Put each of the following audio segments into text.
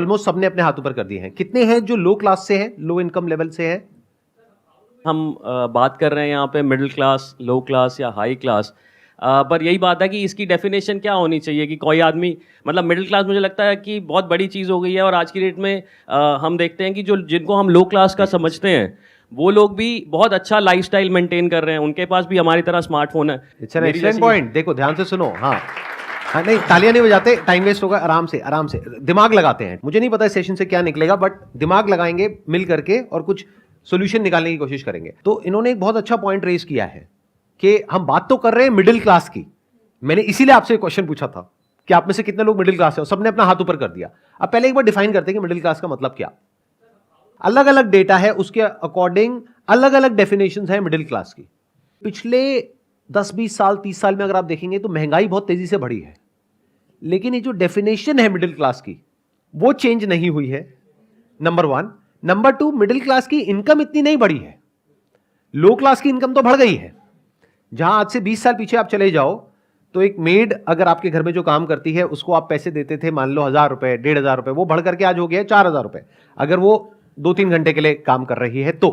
Almost सबने अपने हाथ ऊपर कर दिए हैं। कितने हैं जो लो क्लास से हैं, लो इनकम लेवल से हैं? हम बात कर रहे हैं यहाँ पे मिडिल क्लास, लो क्लास या हाई क्लास। पर यही बात है कि इसकी डेफिनेशन क्या होनी चाहिए कि कोई आदमी मतलब मिडिल क्लास मुझे लगता है कि बहुत बड़ी चीज़ हो गई है। और आज की डेट में हम देखते हैं कि जो जिनको हम लो क्लास का समझते हैं वो लोग भी बहुत अच्छा लाइफस्टाइल मेंटेन कर रहे हैं, उनके पास भी हमारी तरह स्मार्टफोन है। इट्स एन मेरी एक्सीलेंट जैसी पॉइंट। देखो ध्यान से सुनो। हाँ हाँ, नहीं तालियां नहीं बजाते, टाइम वेस्ट होगा। आराम से आराम से दिमाग लगाते हैं। मुझे नहीं पता इस सेशन से क्या निकलेगा, बट दिमाग लगाएंगे मिल करके और कुछ सोल्यूशन निकालने की कोशिश करेंगे। तो इन्होंने एक बहुत अच्छा पॉइंट रेज किया है कि हम बात तो कर रहे हैं मिडिल क्लास की। मैंने इसीलिए आपसे क्वेश्चन पूछा था कि आप में से कितने लोग मिडिल क्लास है, और सबने अपना हाथ ऊपर कर दिया। अब पहले एक बार डिफाइन करते हैं कि मिडिल क्लास का मतलब क्या। अलग अलग डेटा है, उसके अकॉर्डिंग अलग अलग डेफिनेशन है मिडिल क्लास की। पिछले 10-20 साल 30 साल में अगर आप देखेंगे तो महंगाई बहुत तेजी से बढ़ी है, लेकिन ये जो डेफिनेशन है मिडिल क्लास की वो चेंज नहीं हुई है, number one. Number two, middle class की इनकम इतनी नहीं बढ़ी है, लो क्लास की इनकम तो बढ़ गई है। जहां आज से 20 साल पीछे आप चले जाओ तो एक मेड अगर आपके घर में जो काम करती है उसको आप पैसे देते थे, मान लो 1000 रुपए 1500 रुपए, वो बढ़ करके आज हो गया 4000 रुपए अगर वो 2-3 घंटे के लिए काम कर रही है तो।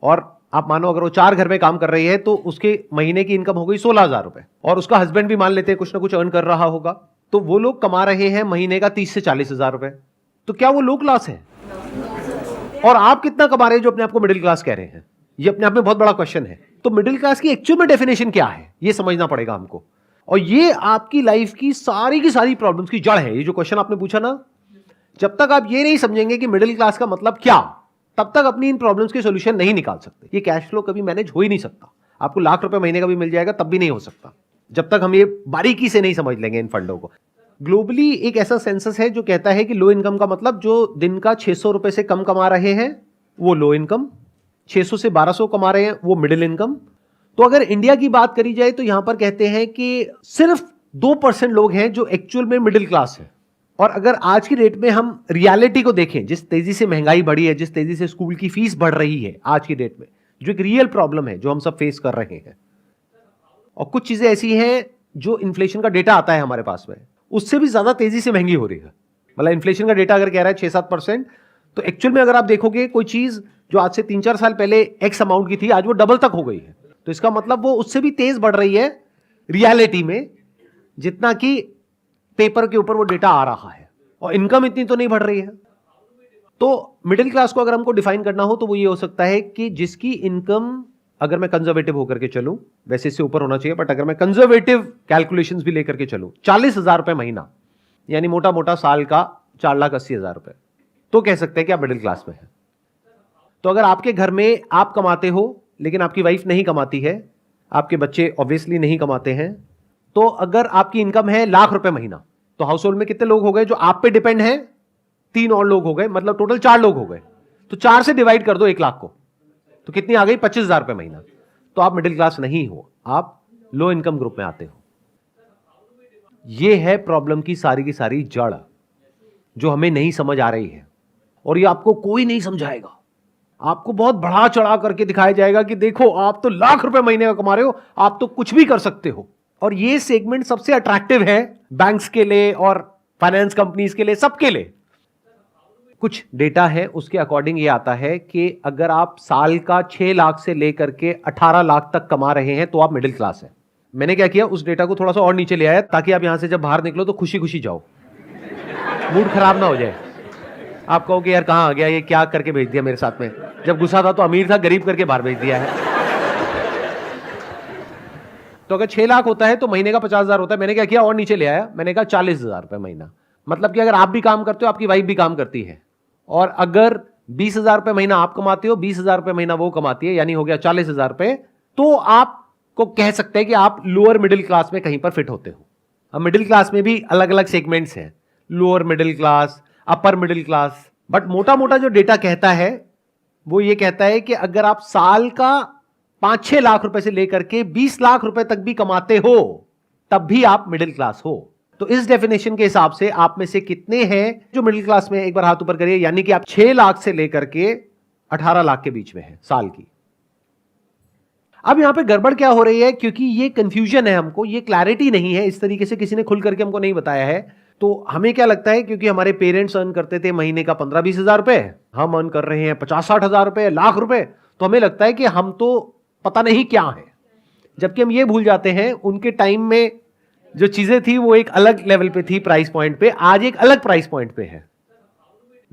और आप मानो अगर वो 4 घर में काम कर रही है तो उसके महीने की इनकम हो गई 16000 रुपए, और उसका हस्बैंड भी मान लेते हैं कुछ ना कुछ अर्न कर रहा होगा, तो वो लोग कमा रहे हैं महीने का 30 से 40 हजार रुपए। तो क्या वो लो क्लास है? और आप कितना कमा रहे हैं जो अपने आप को मिडिल क्लास कह रहे हैं? ये अपने आप में बहुत बड़ा क्वेश्चन है। तो मिडिल क्लास की एक्चुअल में डेफिनेशन क्या है ये समझना पड़ेगा हमको, और ये आपकी लाइफ की सारी प्रॉब्लम्स की जड़ है। ये जो क्वेश्चन आपने पूछा ना, जब तक आप ये नहीं समझेंगे कि मिडिल क्लास का मतलब क्या, तब तक अपनी इन प्रॉब्लम्स के सॉल्यूशन नहीं निकाल सकते। ये कैश फ्लो कभी मैनेज हो ही नहीं सकता। आपको लाख रुपए महीने का भी मिल जाएगा तब भी नहीं हो सकता, जब तक हम ये बारीकी से नहीं समझ लेंगे इन फंडों को। ग्लोबली एक ऐसा सेंसस है जो कहता है कि लो इनकम का मतलब जो दिन का 600 रुपए से कम कमा रहे हैं वो लो इनकम, 600 से 1200 कमा रहे हैं वो मिडिल इनकम। तो अगर इंडिया की बात करी जाए तो यहां पर कहते हैं कि सिर्फ 2% लोग हैं जो एक्चुअल में मिडिल क्लास है। और अगर आज की डेट में हम रियलिटी को देखें, जिस तेजी से महंगाई बढ़ी है, जिस तेजी से स्कूल की फीस बढ़ रही है आज की डेट में, जो एक रियल प्रॉब्लम है जो हम सब फेस कर रहे हैं, और कुछ चीजें ऐसी हैं जो इन्फ्लेशन का डेटा आता है हमारे पास में, उससे भी ज्यादा तेजी से महंगी हो रही है। मतलब इन्फ्लेशन का डेटा अगर कह रहा है 6-7%, तो एक्चुअल में अगर आप देखोगे कोई चीज जो आज से 3-4 साल पहले एक्स अमाउंट की थी आज वो डबल तक हो गई है। तो इसका मतलब वो उससे भी तेज बढ़ रही है रियलिटी में, जितना कि पेपर के ऊपर वो डेटा आ रहा है, और इनकम इतनी तो नहीं बढ़ रही है। तो मिडिल क्लास को अगर हमको डिफाइन करना हो तो वो ये हो सकता है कि जिसकी इनकम, अगर मैं कंजर्वेटिव होकर के चलूं, वैसे इससे ऊपर होना चाहिए, बट अगर मैं कंजर्वेटिव कैलकुलेशंस भी लेकर के चलूं, 40,000 रुपए महीना, यानी मोटा मोटा साल का 4,80,000 रुपए, तो कह सकते हैं कि आप मिडिल क्लास में हैं। तो अगर आपके घर में आप कमाते हो लेकिन आपकी वाइफ नहीं कमाती है, आपके बच्चे ऑब्वियसली नहीं कमाते हैं, तो अगर आपकी इनकम है लाख रुपए महीना, तो हाउस होल्ड में कितने लोग हो गए जो आप पे डिपेंड हैं? 3 और लोग हो गए, मतलब टोटल 4 लोग हो गए। तो 4 से डिवाइड कर दो 1 लाख को, तो कितनी आ गई? 25,000 रुपए महीना। तो आप मिडिल क्लास नहीं हो, आप लो इनकम ग्रुप में आते हो। यह है प्रॉब्लम की सारी जड़ जो हमें नहीं समझ आ रही है, और ये आपको कोई नहीं समझाएगा। आपको बहुत बढ़ा चढ़ा करके दिखाया जाएगा कि देखो आप तो लाख रुपए महीने का कमा रहे हो, आप तो कुछ भी कर सकते हो। और ये सेगमेंट सबसे अट्रैक्टिव है बैंक्स के लिए और फाइनेंस कंपनीज के लिए, सबके लिए। कुछ डेटा है उसके अकॉर्डिंग ये आता है कि अगर आप साल का 6 लाख से लेकर के 18 लाख तक कमा रहे हैं तो आप मिडिल क्लास है। मैंने क्या किया, उस डेटा को थोड़ा सा और नीचे ले आया ताकि आप यहां से जब बाहर निकलो तो खुशी खुशी जाओ, मूड खराब ना हो जाए। आप कहो कि यार कहां आ गया, ये क्या करके भेज दिया मेरे साथ में, जब गुस्सा था तो अमीर था, गरीब करके बाहर भेज दिया है। तो अगर 6 लाख होता है तो महीने का 50,000 होता है। मैंने क्या किया, और नीचे ले आया, मैंने कहा 40,000 रुपए महीना। मतलब कि अगर आप भी काम करते हो, आपकी वाइफ भी काम करती है, और अगर 20,000 रुपए महीना आप कमाते हो, 20,000 रुपए महीना वो कमाती है, यानी हो गया 40,000 रुपए, तो आपको कह सकते हैं कि आप लोअर मिडिल क्लास में कहीं पर फिट होते हो। अब मिडिल क्लास में भी अलग अलग सेगमेंट्स हैं, lower middle class, upper middle class. But मोटा मोटा जो डेटा कहता है वो ये कहता है कि अगर आप साल का 5-6 लाख रुपए से लेकर के 20 लाख रुपए तक भी कमाते हो तब भी आप मिडिल क्लास हो। तो इस डेफिनेशन के हिसाब से आप में से कितने हैं जो मिडिल क्लास में? एक बार हाथ ऊपर करिए, यानी कि आप 6 लाख से लेकर के 18 लाख के बीच में है साल की। अब यहां पे गड़बड़ क्या हो रही है, क्योंकि ये कंफ्यूजन है, हमको ये क्लैरिटी नहीं है, इस तरीके से किसी ने खुल करके हमको नहीं बताया है तो हमें क्या लगता है, क्योंकि हमारे पेरेंट्स अर्न करते थे महीने का 15-20 हजार रुपए, हम अर्न कर रहे हैं 50-60 हजार रुपए, लाख रुपए, तो हमें लगता है कि हम तो पता नहीं क्या है। जबकि हम ये भूल जाते हैं उनके टाइम में जो चीजें थी वो एक अलग लेवल पे थी, प्राइस पॉइंट पे, आज एक अलग प्राइस पॉइंट पे है।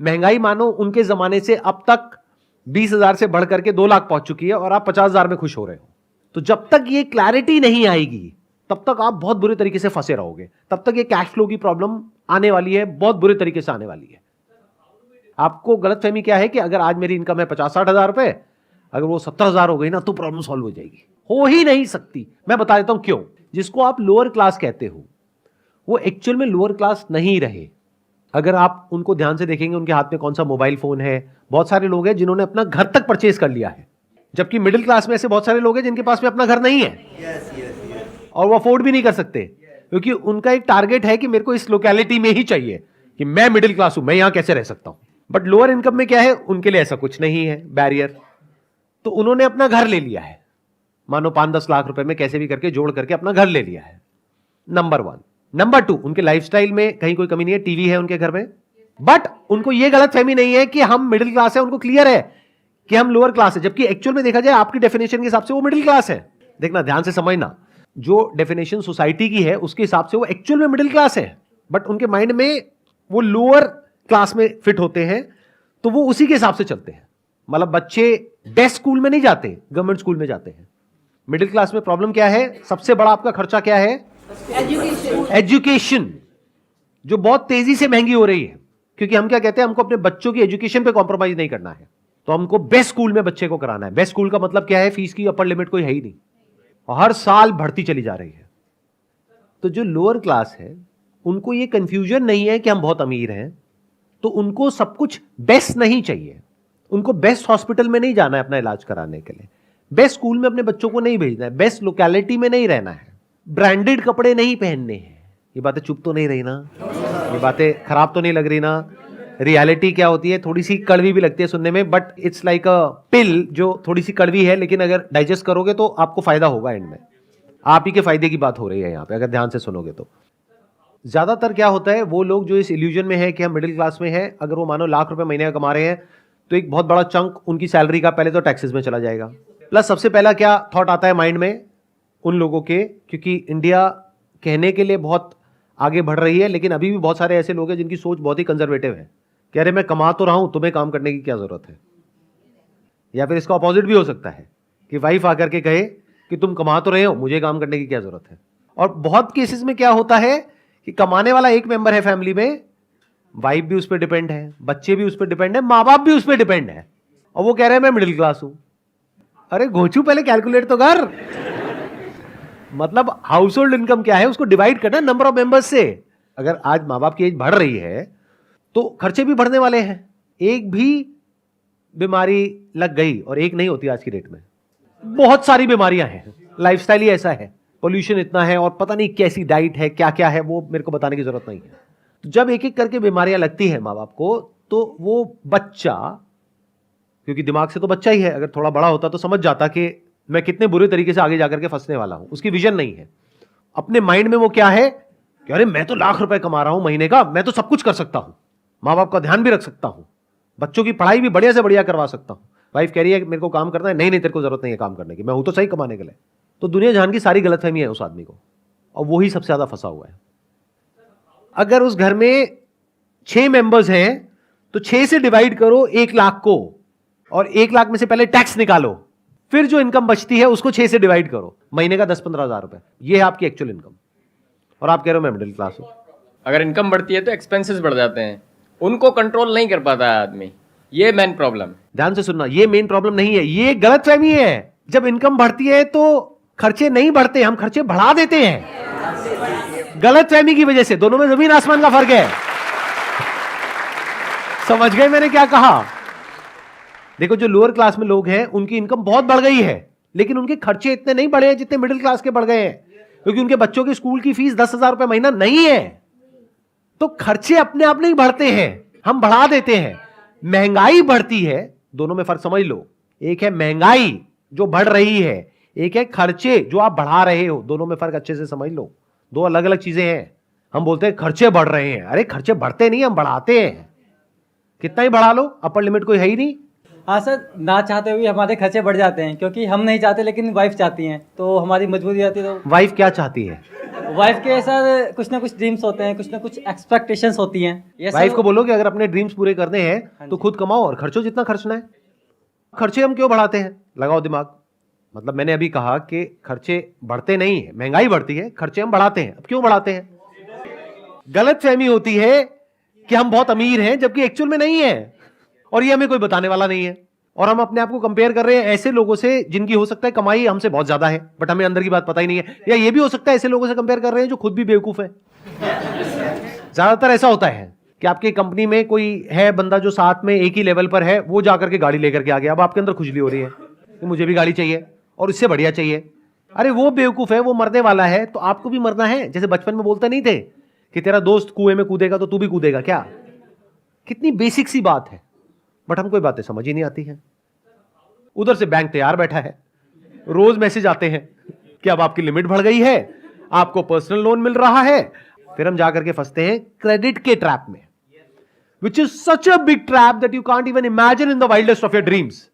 महंगाई मानो उनके जमाने से अब तक 20,000 से बढ़ करके 2 लाख पहुंच चुकी है और आप 50,000 में खुश हो रहे हो। तो जब तक ये क्लैरिटी नहीं आएगी तब तक आप बहुत बुरे तरीके से फंसे रहोगे, तब तक ये कैश फ्लो की प्रॉब्लम आने वाली है, बहुत बुरे तरीके से आने वाली है। आपको गलतफहमी क्या है कि अगर आज मेरी इनकम है 50-60 हजार रुपए, अगर वो 70,000 हो गई ना तो प्रॉब्लम सॉल्व हो जाएगी। हो ही नहीं सकती। मैं बता देता हूं क्यों। जिसको आप लोअर क्लास कहते हो वो एक्चुअल में लोअर क्लास नहीं रहे। अगर आप उनको ध्यान से देखेंगे, उनके हाथ में कौन सा मोबाइल फोन है। बहुत सारे लोग हैं जिन्होंने अपना घर तक परचेज कर लिया है, जबकि मिडिल क्लास में ऐसे बहुत सारे लोग हैं जिनके पास में अपना घर नहीं है और वो अफोर्ड भी नहीं कर सकते, क्योंकि उनका एक टारगेट है कि मेरे को इस लोकेलिटी में ही चाहिए, कि मैं मिडिल क्लास हूं, मैं यहां कैसे रह सकता हूं। बट लोअर इनकम में क्या है, उनके लिए ऐसा कुछ नहीं है बैरियर, तो उन्होंने अपना घर ले लिया है। मानो 5-10 लाख रुपए में कैसे भी करके जोड़ करके अपना घर ले लिया है। नंबर 1। नंबर 2, उनके लाइफस्टाइल में कहीं कोई कमी नहीं है, टीवी है उनके घर में, बट उनको यह गलतफहमी नहीं है कि हम मिडिल क्लास है। उनको क्लियर है कि हम लोअर क्लास है, जबकि एक्चुअल में देखा जाए आपकी डेफिनेशन के हिसाब से वो मिडिल क्लास है। देखना, ध्यान से समझना, जो डेफिनेशन सोसाइटी की है उसके हिसाब से वो एक्चुअल में मिडिल क्लास है, बट उनके माइंड में वो लोअर क्लास में फिट होते हैं, तो वो उसी के हिसाब से चलते हैं। मतलब बच्चे बेस्ट स्कूल में नहीं जाते, गवर्नमेंट स्कूल में जाते हैं। मिडिल क्लास में प्रॉब्लम क्या है, सबसे बड़ा आपका खर्चा क्या है, एजुकेशन, जो बहुत तेजी से महंगी हो रही है। क्योंकि हम क्या कहते हैं, हमको अपने बच्चों की एजुकेशन पे कॉम्प्रोमाइज नहीं करना है, तो हमको बेस्ट स्कूल में बच्चे को कराना है। बेस्ट स्कूल का मतलब क्या है, फीस की अपर लिमिट कोई है ही नहीं, और हर साल बढ़ती चली जा रही है। तो जो लोअर क्लास है उनको ये कंफ्यूजन नहीं है कि हम बहुत अमीर हैं, तो उनको सब कुछ बेस्ट नहीं चाहिए। उनको बेस्ट हॉस्पिटल में नहीं जाना है अपना इलाज कराने के लिए, बेस्ट स्कूल में अपने बच्चों को नहीं भेजना है, बेस्ट लोकेलिटी में नहीं रहना है, ब्रांडेड कपड़े नहीं पहनने हैं। ये बातें चुप तो नहीं रही ना, ये बातें खराब तो नहीं लग रही ना। रियलिटी क्या होती है, थोड़ी सी कड़वी भी लगती है सुनने में, बट इट्स लाइक अ पिल जो थोड़ी सी कड़वी है, लेकिन अगर डाइजेस्ट करोगे तो आपको फायदा होगा एंड में। आप ही के फायदे की बात हो रही है यहाँ पे, अगर ध्यान से सुनोगे तो। ज्यादातर क्या होता है, वो लोग जो इस इल्यूजन में है कि हम मिडिल क्लास में है, अगर वो मानो लाख रुपए महीने का कमा रहे हैं, तो एक बहुत बड़ा चंक उनकी सैलरी का पहले तो टैक्सेस में चला जाएगा। प्लस सबसे पहला क्या थॉट आता है माइंड में उन लोगों के, क्योंकि इंडिया कहने के लिए बहुत आगे बढ़ रही है, लेकिन अभी भी बहुत सारे ऐसे लोग हैं जिनकी सोच बहुत ही कंजर्वेटिव है। कह रहे मैं कमा तो रहा हूं, तुम्हें काम करने की क्या जरूरत है। या फिर इसका अपोजिट भी हो सकता है कि वाइफ आकर के कहे कि तुम कमा तो रहे हो, मुझे काम करने की क्या जरूरत है। और बहुत केसेस में क्या होता है कि कमाने वाला एक मेंबर है फैमिली में, वाइफ भी उस पर डिपेंड है, बच्चे भी उस पर डिपेंड है, माँ बाप भी उस पर डिपेंड है, और वो कह रहे हैं मैं मिडिल क्लास हूं। अरे घोचू, पहले कैलकुलेट तो कर। मतलब हाउस होल्ड इनकम क्या है उसको डिवाइड करना नंबर ऑफ मेंबर्स से। अगर आज माँ बाप की एज बढ़ रही है तो खर्चे भी बढ़ने वाले हैं। एक भी बीमारी लग गई, और एक नहीं होती आज की डेट में, बहुत सारी बीमारियां हैं। लाइफस्टाइल ही ऐसा है, पोल्यूशन इतना है, और पता नहीं कैसी डाइट है, क्या क्या है, वो मेरे को बताने की जरूरत नहीं है। तो जब एक एक करके बीमारियां लगती है माँ बाप को, तो वो बच्चा, क्योंकि दिमाग से तो बच्चा ही है, अगर थोड़ा बड़ा होता तो समझ जाता कि मैं कितने बुरे तरीके से आगे जाकर के फंसने वाला हूं। उसकी विजन नहीं है। अपने माइंड में वो क्या है कि अरे मैं तो लाख रुपए कमा रहा हूं महीने का, मैं तो सब कुछ कर सकता हूं, माँ बाप का ध्यान भी रख सकता हूं, बच्चों की पढ़ाई भी बढ़िया से बढ़िया करवा सकता हूं। वाइफ कह रही है कि मेरे को काम करना है, नहीं नहीं तेरे को जरूरत नहीं है काम करने की, मैं हूं तो सही कमाने के लिए। तो दुनिया जहान की सारी गलतफहमी है उस आदमी को, और वही सबसे ज्यादा फंसा हुआ है। अगर उस घर में 6 मेंबर्स हैं तो 6 से डिवाइड करो 1 लाख को, और 1 लाख में से पहले टैक्स निकालो, फिर जो इनकम बचती है उसको 6 से डिवाइड करो, महीने का 10-15 हजार रुपए, ये है आपकी एक्चुअल इनकम। और आप कह रहे हो मैं मिडिल क्लास हूं। अगर इनकम बढ़ती है तो एक्सपेंसेस बढ़ जाते हैं, उनको कंट्रोल नहीं कर पाता है आदमी, ये मेन प्रॉब्लम। ध्यान से सुनना, ये मेन प्रॉब्लम नहीं है, ये गलतफहमी है। जब इनकम बढ़ती है तो खर्चे नहीं बढ़ते, हम खर्चे बढ़ा देते हैं गलतफहमी की वजह से। दोनों में जमीन आसमान का फर्क है। समझ गए मैंने क्या कहा? देखो, जो लोअर क्लास में लोग हैं उनकी इनकम बहुत बढ़ गई है, लेकिन उनके खर्चे इतने नहीं बढ़े हैं जितने मिडिल क्लास के बढ़ गए हैं, क्योंकि उनके बच्चों की स्कूल की फीस 10,000 रुपए महीना नहीं है। तो खर्चे अपने आप नहीं बढ़ते हैं, हम बढ़ा देते हैं। महंगाई बढ़ती है, दोनों में फर्क समझ लो। एक है महंगाई जो बढ़ रही है, एक है खर्चे जो आप बढ़ा रहे हो, दोनों में फर्क अच्छे से समझ लो। दो अलग अलग चीजें हैं। हम बोलते हैं खर्चे बढ़ रहे हैं, अरे खर्चे बढ़ते नहीं, हम बढ़ाते हैं। कितना ही बढ़ा लो, अपर लिमिट कोई है ही नहीं। हाँ सर, ना चाहते हुए हमारे खर्चे बढ़ जाते हैं, क्योंकि हम नहीं चाहते लेकिन वाइफ चाहती हैं, तो हमारी मजबूरी आती है। तो वाइफ क्या चाहती है? वाइफ के सर कुछ ना कुछ ड्रीम्स होते हैं, कुछ ना कुछ एक्सपेक्टेशंस होती हैं। ये वाइफ सब को बोलो कि अगर अपने ड्रीम्स पूरे करने हैं तो खुद कमाओ और खर्चो जितना खर्चना है। खर्चे हम क्यों बढ़ाते हैं? लगाओ दिमाग। मतलब मैंने अभी कहा कि खर्चे बढ़ते नहीं है, महंगाई बढ़ती है, खर्चे हम बढ़ाते हैं। अब क्यों बढ़ाते हैं? गलत फहमी होती है कि हम बहुत अमीर हैं, जबकि एक्चुअल में नहीं है, और ये हमें कोई बताने वाला नहीं है। और हम अपने आप को कंपेयर कर रहे हैं ऐसे लोगों से जिनकी हो सकता है कमाई हमसे बहुत ज्यादा है, बट हमें अंदर की बात पता ही नहीं है। या ये भी हो सकता है ऐसे लोगों से कंपेयर कर रहे हैं जो खुद भी बेवकूफ है। ज्यादातर ऐसा होता है कि आपकी कंपनी में कोई है बंदा जो साथ में एक ही लेवल पर है, वो जाकर के गाड़ी लेकर के आ गया, अब आपके अंदर खुजली हो रही है कि मुझे भी गाड़ी चाहिए और इससे बढ़िया चाहिए। अरे वो बेवकूफ है, वो मरने वाला है, तो आपको भी मरना है। जैसे बचपन में बोलते नहीं थे कि तेरा दोस्त कुएं में कूदेगा तो तू भी कूदेगा क्या? कितनी बेसिक सी बात है, बट हमको ये बातें समझ ही नहीं आती हैं। उधर से बैंक तैयार बैठा है, रोज मैसेज आते हैं कि अब आपकी लिमिट बढ़ गई है, आपको पर्सनल लोन मिल रहा है। फिर हम जाकर के फंसते हैं क्रेडिट के ट्रैप में, which is such a big trap that you can't even imagine in the wildest of your dreams.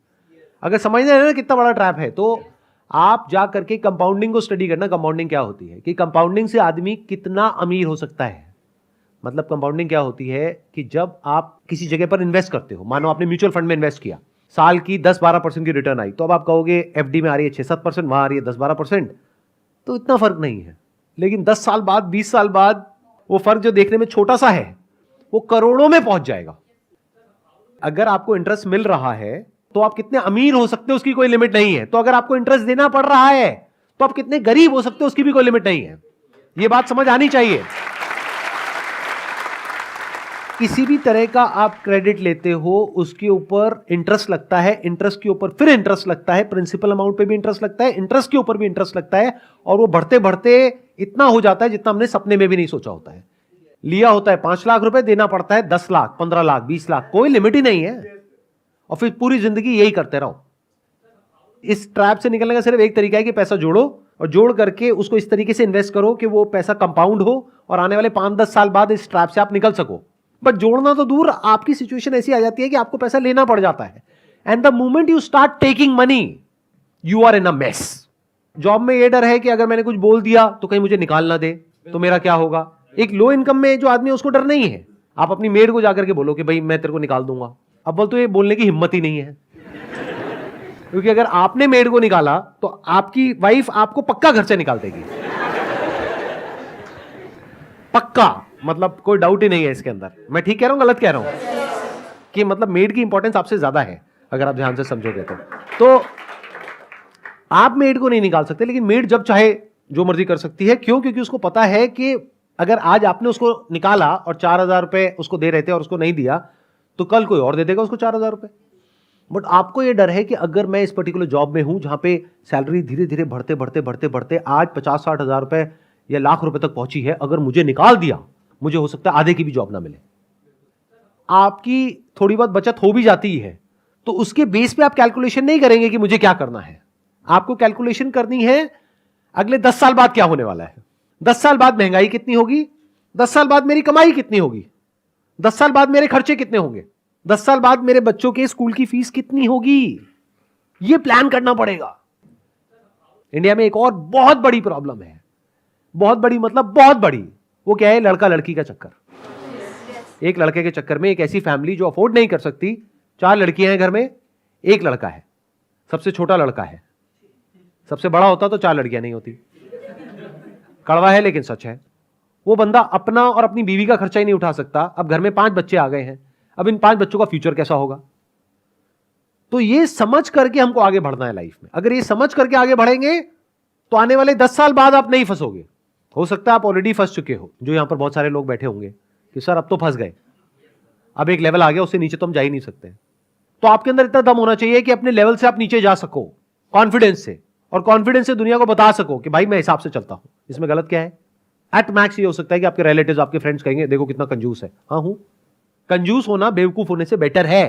अगर समझना है ना कितना बड़ा ट्रैप है, तो आप जा करके कंपाउंडिंग को स्टडी करना। कंपाउंडिंग क्या होती है, कि कंपाउंडिंग से आदमी कितना अमीर हो सकता है। मतलब कंपाउंडिंग क्या होती है कि जब आप किसी जगह पर इन्वेस्ट करते हो, मानो आपने म्यूचुअल फंड में इन्वेस्ट किया, साल की 10-12% की रिटर्न आई, तो अब आप कहोगे एफडी में आ रही है 6-7%, वहां आ रही है 10-12%, तो इतना फर्क नहीं है। लेकिन 10 साल बाद, 20 साल बाद वो फर्क जो देखने में छोटा सा है, वो करोड़ों में पहुंच जाएगा। अगर आपको इंटरेस्ट मिल रहा है तो आप कितने अमीर हो सकते हो उसकी कोई लिमिट नहीं है। तो अगर आपको इंटरेस्ट देना पड़ रहा है तो आप कितने गरीब हो सकते हो उसकी भी कोई लिमिट नहीं है। यह बात समझ आनी चाहिए। किसी भी तरह का आप क्रेडिट लेते हो, उसके ऊपर इंटरेस्ट लगता है, इंटरेस्ट के ऊपर फिर इंटरेस्ट लगता है, प्रिंसिपल अमाउंट पे भी इंटरेस्ट लगता है, इंटरेस्ट के ऊपर भी इंटरेस्ट लगता है, और वो बढ़ते बढ़ते इतना हो जाता है जितना हमने सपने में भी नहीं सोचा होता है। लिया होता है 5 लाख रुपए, देना पड़ता है 10 लाख, 15 लाख, 20 लाख, कोई लिमिट ही नहीं है, और फिर पूरी जिंदगी यही करते रहो। इस ट्रैप से निकलने का सिर्फ एक तरीका है कि पैसा जोड़ो, और जोड़ करके उसको इस तरीके से इन्वेस्ट करो कि वो पैसा कंपाउंड हो और आने वाले 5-10 साल बाद इस ट्रैप से आप निकल सको। बट जोड़ना तो दूर, आपकी सिचुएशन ऐसी आ जाती है कि आपको पैसा लेना पड़ जाता है, and the moment you start taking money you are in a mess. Job में ये डर है कि अगर मैंने कुछ बोल दिया तो कहीं मुझे निकाल ना दे, तो मेरा क्या होगा। एक लो इनकम में जो आदमी है उसको डर नहीं है। आप अपनी मेड को जाकर के बोलो कि भाई मैं तेरे को निकाल दूंगा, अब बोल तो ये बोलने की हिम्मत ही नहीं है, क्योंकि अगर आपने मेड को निकाला तो आपकी वाइफ आपको पक्का घर से निकाल देगी, पक्का। मतलब कोई डाउट ही नहीं है इसके अंदर। मैं ठीक कह रहा हूं, गलत कह रहा हूं? कि मतलब मेड की इंपॉर्टेंस आपसे ज्यादा है अगर आप ध्यान से समझोगे तो आप मेड को नहीं निकाल सकते, लेकिन मेड जब चाहे जो मर्जी कर सकती है। क्यों? क्योंकि उसको पता है कि अगर आज आपने उसको निकाला और 4,000 रुपए उसको दे रहे थे और उसको नहीं दिया, तो कल कोई और दे देगा उसको 4,000 रुपए। बट आपको यह डर है कि अगर मैं इस पर्टिकुलर जॉब में हूं जहां पे सैलरी धीरे धीरे बढ़ते बढ़ते बढ़ते बढ़ते आज 50-60 हजार रुपए या लाख रुपए तक पहुंची है, अगर मुझे निकाल दिया, मुझे हो सकता है आधे की भी जॉब ना मिले। आपकी थोड़ी बहुत बचत हो भी जाती है, तो उसके बेस पे आप कैलकुलेशन नहीं करेंगे कि मुझे क्या करना है। आपको कैलकुलेशन करनी है अगले 10 साल बाद क्या होने वाला है, 10 साल बाद महंगाई कितनी होगी, 10 साल बाद मेरी कमाई कितनी होगी, 10 साल बाद मेरे खर्चे कितने होंगे, 10 साल बाद मेरे बच्चों के स्कूल की फीस कितनी होगी। यह प्लान करना पड़ेगा। इंडिया में एक और बहुत बड़ी प्रॉब्लम है, बहुत बड़ी मतलब बहुत बड़ी। वो क्या है? लड़का लड़की का चक्कर। एक लड़के के चक्कर में एक ऐसी फैमिली जो अफोर्ड नहीं कर सकती, 4 लड़कियां हैं घर में, एक लड़का है, सबसे छोटा लड़का है। सबसे बड़ा होता तो 4 लड़कियां नहीं होती। कड़वा है लेकिन सच है। वो बंदा अपना और अपनी बीवी का खर्चा ही नहीं उठा सकता। अब घर में 5 बच्चे आ गए हैं, अब इन 5 बच्चों का फ्यूचर कैसा होगा। तो ये समझ करके हमको आगे बढ़ना है लाइफ में। अगर ये समझ करके आगे बढ़ेंगे तो आने वाले 10 साल बाद आप नहीं फंसोगे। हो सकता है आप ऑलरेडी फंस चुके हो, जो यहां पर बहुत सारे लोग बैठे होंगे कि सर अब तो फंस गए, अब एक लेवल आ गया, उससे नीचे तो हम जा ही नहीं सकते। तो आपके अंदर इतना दम होना चाहिए कि अपने लेवल से आप नीचे जा सको कॉन्फिडेंस से, और कॉन्फिडेंस से दुनिया को बता सको कि भाई मैं हिसाब से चलता हूं, इसमें गलत क्या है। एट मैक्स ये हो सकता है कि आपके रिलेटिव्स, आपके फ्रेंड्स कहेंगे देखो कितना कंजूस है। हाँ हूं, कंजूस होना बेवकूफ होने से बेटर है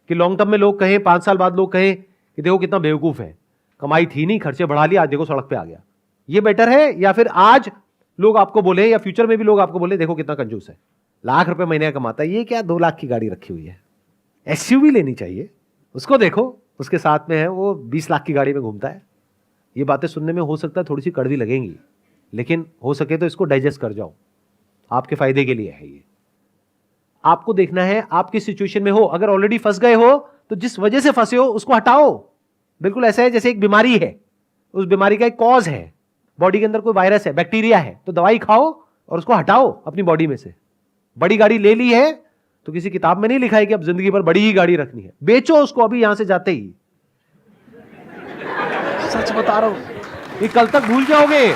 कि लॉन्ग टर्म में लोग कहें, 5 साल बाद लोग कहें कि देखो कितना बेवकूफ है, कमाई थी नहीं, खर्चे बढ़ा लिया, आज देखो सड़क पे आ गया। ये बेटर है, या फिर आज लोग आपको बोले या फ्यूचर में भी लोग आपको बोले देखो कितना कंजूस है, लाख रुपए महीने का कमाता है, ये क्या 2 लाख की गाड़ी रखी हुई है, एसयूवी लेनी चाहिए उसको, देखो उसके साथ में है वो 20 लाख की गाड़ी में घूमता है। ये बातें सुनने में हो सकता है थोड़ी सी कड़वी लगेंगी, लेकिन हो सके तो इसको डाइजेस्ट कर जाओ, आपके फायदे के लिए है ये। आपको देखना है आप किस सिचुएशन में हो। अगर ऑलरेडी फंस गए हो तो जिस वजह से फंसे हो उसको हटाओ। बिल्कुल ऐसा है जैसे एक बीमारी है, उस बीमारी का एक कॉज है, बॉडी के अंदर कोई वायरस है, बैक्टीरिया है, तो दवाई खाओ और उसको हटाओ अपनी बॉडी में से। बड़ी गाड़ी ले ली है तो किसी किताब में नहीं लिखा है कि अब जिंदगी भर बड़ी ही गाड़ी रखनी है, बेचो उसको अभी यहां से जाते ही। सच बता रहा हूं, ये कल तक भूल जाओगे।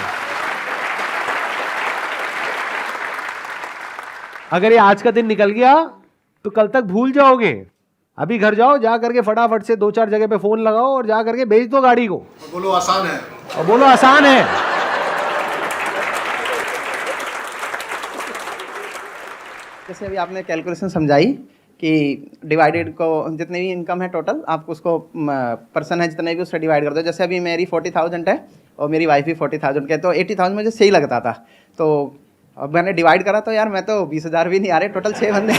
अगर ये आज का दिन निकल गया तो कल तक भूल जाओगे। अभी घर जाओ, जा करके फटाफट से 2-4 जगह पे फोन लगाओ और जा करके बेच दो गाड़ी को। बोलो आसान है, और बोलो आसान है। जैसे अभी आपने कैलकुलेशन समझाई कि डिवाइडेड को जितनी भी इनकम है टोटल, आप उसको पर्सन है जितने भी उससे डिवाइड कर दो। जैसे अभी मेरी 40,000 है और मेरी वाइफ भी 40,000 के, तो 80,000 मुझे सही लगता था। तो अब मैंने डिवाइड करा तो यार मैं तो 20,000 भी नहीं आ रहे, टोटल 6 बंदे।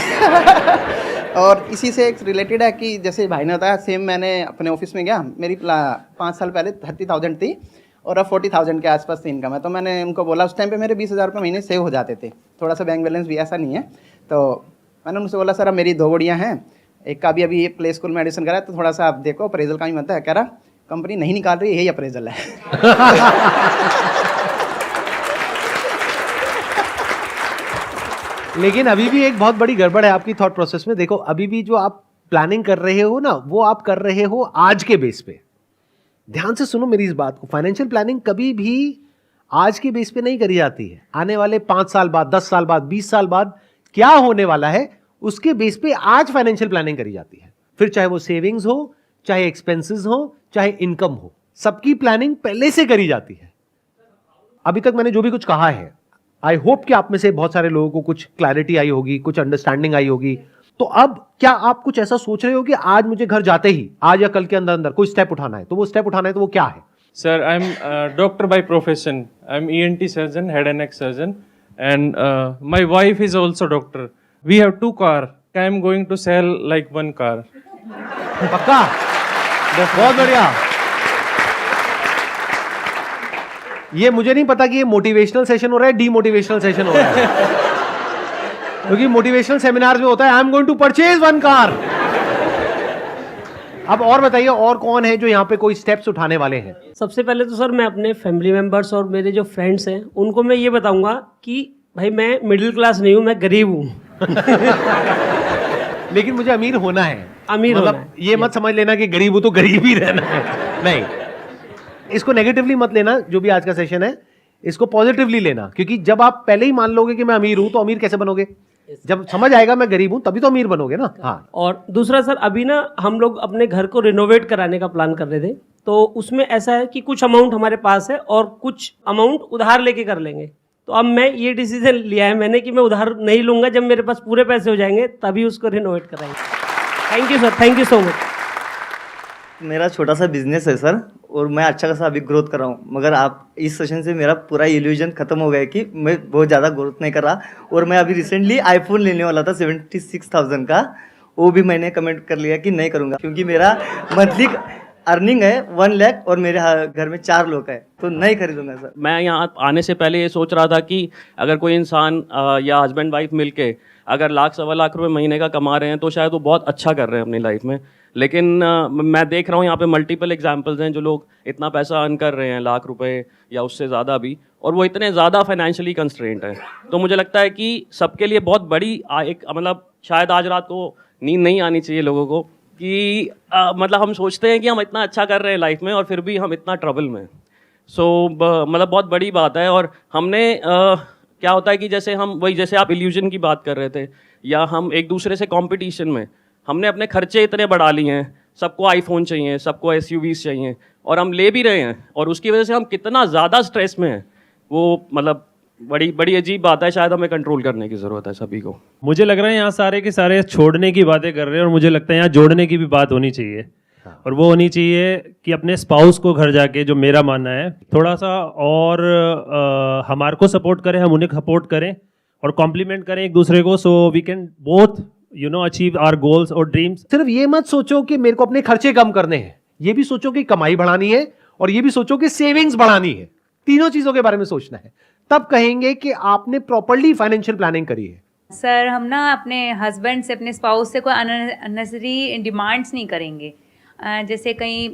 और इसी से एक रिलेटेड है कि जैसे भाई ने बताया, सेम मैंने अपने ऑफिस में गया, मेरी 5 साल पहले 30,000 थी और अब 40,000 के आसपास की इनकम है। तो मैंने उनको बोला, उस टाइम पे मेरे 20,000 रुपये महीने सेव हो जाते थे, थोड़ा सा बैंक बैलेंस भी ऐसा नहीं है। तो मैंने उनसे बोला सर अब मेरी 2 गुड़ियाँ हैं, एक का भी अभी प्ले स्कूल में एडमिशन करा है, तो थोड़ा सा आप देखो अप्रेजल का भी मत है। कह रहा कंपनी नहीं निकाल रही, यही अप्रेजल है। लेकिन अभी भी एक बहुत बड़ी गड़बड़ है आपकी थॉट प्रोसेस में। देखो अभी भी जो आप प्लानिंग कर रहे हो ना, वो आप कर रहे हो आज के बेस पे। ध्यान से सुनो मेरी इस बात को, फाइनेंशियल प्लानिंग कभी भी आज के बेस पे नहीं करी जाती है। आने वाले 5 साल बाद, 10 साल बाद, 20 साल बाद क्या होने वाला है उसके बेस पे आज फाइनेंशियल प्लानिंग करी जाती है। फिर चाहे वो सेविंग्स हो, चाहे एक्सपेंसेस हो, चाहे इनकम हो, सबकी प्लानिंग पहले से करी जाती है। अभी तक मैंने जो भी कुछ कहा है, आई होप कि आप में से बहुत सारे लोगों को कुछ क्लैरिटी आई होगी, कुछ अंडरस्टैंडिंग आई होगी। तो अब क्या आप कुछ ऐसा सोच रहे हो कि आज मुझे घर जाते ही, आज या कल के अंदर अंदर कोई स्टेप उठाना है, तो वो स्टेप उठाना है तो वो क्या है? Sir, I'm a doctor by profession. I'm ENT surgeon, head and neck surgeon, and my wife is also doctor. We have 2 cars. I'm going to sell like 1 car. पक्का? बहुत बढ़िया। ये मुझे नहीं पता कि ये मोटिवेशनल सेशन हो रहा है, डीमोटिवेशनल सेशन हो रहा है। क्योंकि मोटिवेशनल सेमिनार में होता है I am going to purchase 1 car. अब और बताइए, और कौन है जो यहाँ पे कोई स्टेप्स उठाने वाले हैं? सबसे पहले तो सर मैं अपने फैमिली मेंबर्स और मेरे जो फ्रेंड्स हैं उनको मैं ये बताऊंगा कि भाई मैं मिडिल क्लास नहीं हूँ, मैं गरीब हूँ। लेकिन मुझे अमीर होना है। अमीर मतलब होना है। ये मत समझ लेना कि गरीब हूं तो गरीब ही रहना है, नहीं। इसको नेगेटिवली मत लेना, जो भी आज का सेशन है इसको पॉजिटिवली लेना। क्योंकि जब आप पहले ही मान लोगे कि मैं अमीर हूं तो अमीर कैसे बनोगे? जब समझ आएगा मैं गरीब हूं तभी तो अमीर बनोगे ना। हाँ। और दूसरा सर, अभी ना हम लोग अपने घर को रिनोवेट कराने का प्लान कर रहे थे, तो उसमें ऐसा है कि कुछ अमाउंट हमारे पास है और कुछ अमाउंट उधार लेके कर लेंगे। तो अब मैं ये डिसीजन लिया है मैंने कि मैं उधार नहीं लूंगा, जब मेरे पास पूरे पैसे हो जाएंगे तभी उसको रिनोवेट कराएंगे। Thank you sir, thank you so much. मेरा छोटा सा बिजनेस है सर, और मैं अच्छा खासा अभी ग्रोथ कर रहा हूँ, मगर आप इस सेशन से मेरा पूरा इल्यूजन खत्म हो गया है कि मैं बहुत ज़्यादा ग्रोथ नहीं कर रहा। और मैं अभी रिसेंटली आईफोन लेने वाला था 76,000 का, वो भी मैंने कमेंट कर लिया कि नहीं करूँगा, क्योंकि मेरा मंथली अर्निंग है 1 लाख और मेरे घर में 4 लोग हैं, तो नहीं खरीदूंगा सर। मैं यहाँ आने से पहले ये सोच रहा था कि अगर कोई इंसान या हस्बैंड वाइफ मिलके अगर 1,00,000-1,25 रुपये महीने का कमा रहे हैं तो शायद वो बहुत अच्छा कर रहे हैं अपनी लाइफ में। लेकिन मैं देख रहा हूँ यहाँ पे मल्टीपल एग्जांपल्स हैं जो लोग इतना पैसा अर्न कर रहे हैं, लाख रुपए या उससे ज़्यादा भी, और वो इतने ज़्यादा फाइनेंशियली कंस्ट्रेंट हैं। तो मुझे लगता है कि सबके लिए बहुत बड़ी एक मतलब शायद आज रात को नींद नहीं आनी चाहिए लोगों को कि मतलब हम सोचते हैं कि हम इतना अच्छा कर रहे हैं लाइफ में और फिर भी हम इतना ट्रबल में। मतलब बहुत बड़ी बात है। और हमने क्या होता है कि जैसे हम वही, जैसे आप इल्यूजन की बात कर रहे थे, या हम एक दूसरे से कंपटीशन में हमने अपने खर्चे इतने बढ़ा लिए हैं, सबको आईफोन चाहिए, सबको एसयूवीज चाहिए, और हम ले भी रहे हैं, और उसकी वजह से हम कितना ज़्यादा स्ट्रेस में हैं, वो मतलब बड़ी बड़ी अजीब बात है। शायद हमें कंट्रोल करने की ज़रूरत है सभी को। मुझे लग रहा है यहाँ सारे के सारे छोड़ने की बातें कर रहे हैं, और मुझे लगता है यहाँ जोड़ने की भी बात होनी चाहिए। और वो होनी चाहिए कि अपने स्पाउस को घर जाके, जो मेरा मानना है, थोड़ा सा और हमारे को सपोर्ट करें, हम उन्हें सपोर्ट करें और कॉम्प्लीमेंट करें एक दूसरे को, so we can both achieve our goals और ड्रीम्स। सिर्फ ये मत सोचो कि मेरे को अपने खर्चे कम करने हैं, ये भी सोचो कि कमाई बढ़ानी है और ये भी सोचो कि सेविंग्स बढ़ानी है। तीनों चीजों के बारे में सोचना है, तब कहेंगे कि आपने प्रॉपर्ली फाइनेंशियल प्लानिंग करी है। सर हम ना अपने हस्बैंड से, अपने स्पाउस से कोई अननेसेसरी डिमांड्स नहीं करेंगे। जैसे कहीं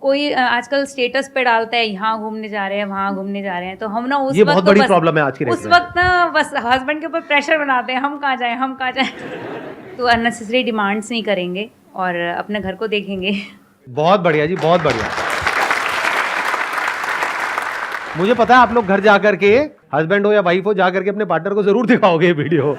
कोई आजकल स्टेटस पे डालता है यहाँ घूमने जा रहे हैं, वहाँ घूमने जा रहे हैं, तो हम ना उस ये वक्त बहुत तो बड़ी बस प्रॉब्लम है आज की डेट उस में। वक्त ना बस हस्बैंड के ऊपर प्रेशर बनाते हैं, हम कहाँ जाएं, हम कहाँ जाएं। तो अननेसेसरी डिमांड्स नहीं करेंगे और अपने घर को देखेंगे। बहुत बढ़िया जी, बहुत बढ़िया। मुझे पता है आप लोग घर जाकर के, हस्बैंड हो या वाइफ हो, जाकर के अपने पार्टनर को जरूर दिखाओगे ये वीडियो।